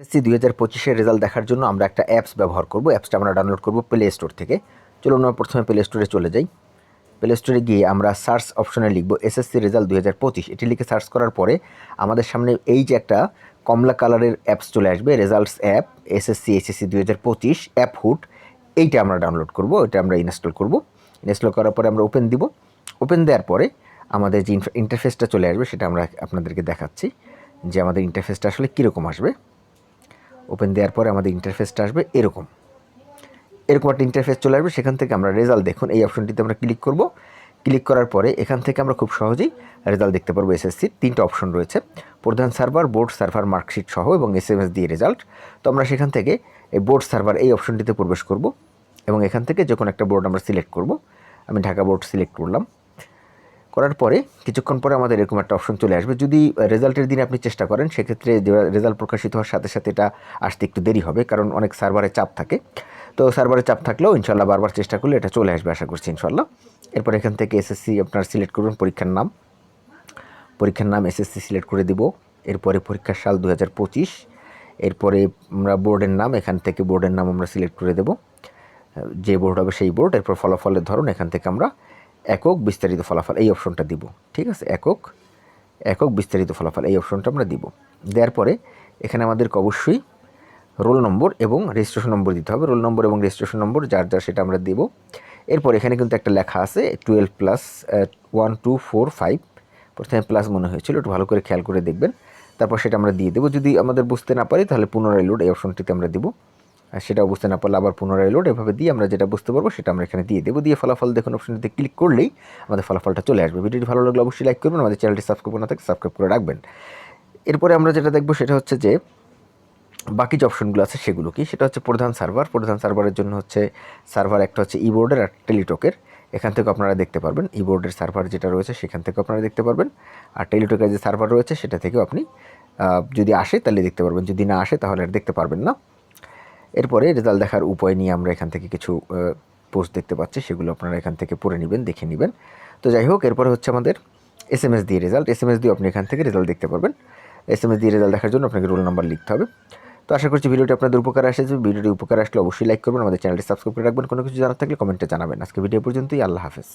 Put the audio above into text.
SSC 2025-এর result দেখার জন্য আমরা একটা অ্যাপস ব্যবহার করব। অ্যাপসটা আমরা ডাউনলোড করব প্লে স্টোর থেকে। চলুন আমরা প্রথমে প্লে স্টোরে চলে যাই। প্লে স্টোরে গিয়ে আমরা সার্চ অপশনে লিখব এসএসসি রেজাল্ট 2025। এটি লিখে সার্চ করার পরে আমাদের সামনে এই যে একটা কমলা কালারের অ্যাপস চলে আসবে, results app SSC 2025 app hood. এইটা আমরা ডাউনলোড করব, এটা আমরা ইনস্টল করব। ইনস্টল করার পরে আমরা ওপেন দিব। ওপেন দেওয়ার পরে আমাদের যে ইন্টারফেসটা চলে আসবে সেটা আমরা আপনাদেরকে দেখাচ্ছি যে আমাদের ইন্টারফেসটা আসলে কীরকম আসবে। ওপেন দেওয়ার পরে আমাদের ইন্টারফেসটা আসবে এরকম একটা ইন্টারফেস চলে আসবে। সেখান থেকে আমরা রেজাল্ট দেখুন এই অপশনটিতে আমরা ক্লিক করব। ক্লিক করার পরে এখান থেকে আমরা খুব সহজেই রেজাল্ট দেখতে পারবো। এসএসসির 3টা অপশন রয়েছে, প্রধান সার্ভার, বোর্ড সার্ভার, মার্কশিট সহ এবং এসএমএস দিয়ে রেজাল্ট। তো আমরা সেখান থেকে এই বোর্ড সার্ভার এই অপশনটিতে প্রবেশ করব এবং এখান থেকে যে কোনো একটা বোর্ড আমরা সিলেক্ট করব। আমি ঢাকা বোর্ড সিলেক্ট করলাম। করার পরে কিছুক্ষণ পরে আমাদের এরকম একটা অপশন চলে আসবে। যদি রেজাল্টের দিনে আপনি চেষ্টা করেন সেক্ষেত্রে রেজাল্ট প্রকাশিত হওয়ার সাথে সাথে এটা আসতে একটু দেরি হবে, কারণ অনেক সার্ভারে চাপ থাকে। তো সার্ভারে চাপ থাকলেও ইনশাল্লাহ বারবার চেষ্টা করলে এটা চলে আসবে, আশা করছি ইনশাল্লাহ। এরপর এখান থেকে এসএসসি আপনার সিলেক্ট করবেন, পরীক্ষার নাম এসএসসি সিলেক্ট করে দিব। এরপরে পরীক্ষার সাল 2025। এরপরে আমরা বোর্ডের নাম, এখান থেকে বোর্ডের নাম আমরা সিলেক্ট করে দেব, যে বোর্ড হবে সেই বোর্ড। এরপর ফলাফলের ধরন, এখান থেকে আমরা একক বিস্তারিত ফলাফল এই অপশনটা দিব। ঠিক আছে, একক বিস্তারিত ফলাফল এই অপশনটা আমরা দিব। দেওয়ার পরে এখানে আমাদেরকে অবশ্যই রোল নম্বর এবং রেজিস্ট্রেশন নম্বর দিতে হবে। রোল নম্বর এবং রেজিস্ট্রেশন নম্বর যার সেটা আমরা দেব। এরপর এখানে কিন্তু একটা লেখা আছে 12+, 1 2 4 5। প্রথমে প্লাস মনে হয়েছিল, একটু ভালো করে খেয়াল করে দেখবেন। তারপর সেটা আমরা দিয়ে দেবো। যদি আমাদের বুঝতে না পারি তাহলে পুনরায় লোড এই অপশনটিতে আমরা দেবো। আর সেটাও বুঝতে না পারলে আবার পুনরায় লোড, এভাবে দিয়ে আমরা যেটা বুঝতে পারবো সেটা আমরা এখানে দিয়ে দেবো। দিয়ে ফলাফল দেখুন অপশনটিতে ক্লিক করলেই আমাদের ফলাফলটা চলে আসবে। ভিডিওটি ভালো লাগলে অবশ্যই লাইক করবেন, আমাদের চ্যানেলটি সাবস্ক্রাইব না থাকে সাবস্ক্রাইব করে রাখবেন। এরপরে আমরা যেটা দেখবো সেটা হচ্ছে যে বাকি যে অপশনগুলো আছে সেগুলো কি, সেটা হচ্ছে প্রধান সার্ভারের জন্য হচ্ছে সার্ভার একটা হচ্ছে ইবোর্ডের আর টেলিটকের। এখান থেকে আপনারা দেখতে পারবেন ইবোর্ডের সার্ভার যেটা রয়েছে সেখান থেকে আপনারা দেখতে পারবেন, আর টেলিটকের যে সার্ভার রয়েছে সেটা থেকেও আপনি যদি আসে তাহলে দেখতে পারবেন, যদি না আসে তাহলে আর দেখতে পারবেন না। এরপরে রেজাল্ট দেখার উপায় নিয়ে আমরা এখান থেকে কিছু পোস্ট দেখতে পাচ্ছি, সেগুলো আপনারা এখান থেকে পড়ে নেবেন, দেখে নেবেন। তো যাই হোক, এরপরে হচ্ছে আমাদের এসএমএস দিয়ে রেজাল্ট। এসএমএস দিয়ে আপনি এখান থেকে রেজাল্ট দেখতে পারবেন। এসএমএস দিয়ে রেজাল্ট দেখার জন্য আপনাকে রোল নাম্বার লিখতে হবে। তো আশা করছি ভিডিওটি আপনাদের উপকার আসে। ভিডিওটি উপকার আসলে অবশ্যই লাইক করবেন, আমাদের চ্যানেলটি সাবস্ক্রাইব করে রাখবেন। কোনো কিছু জানার থাকলে কমেন্টে জানাবেন। আজকে ভিডিও পর্যন্তই, আল্লাহ হাফেজ।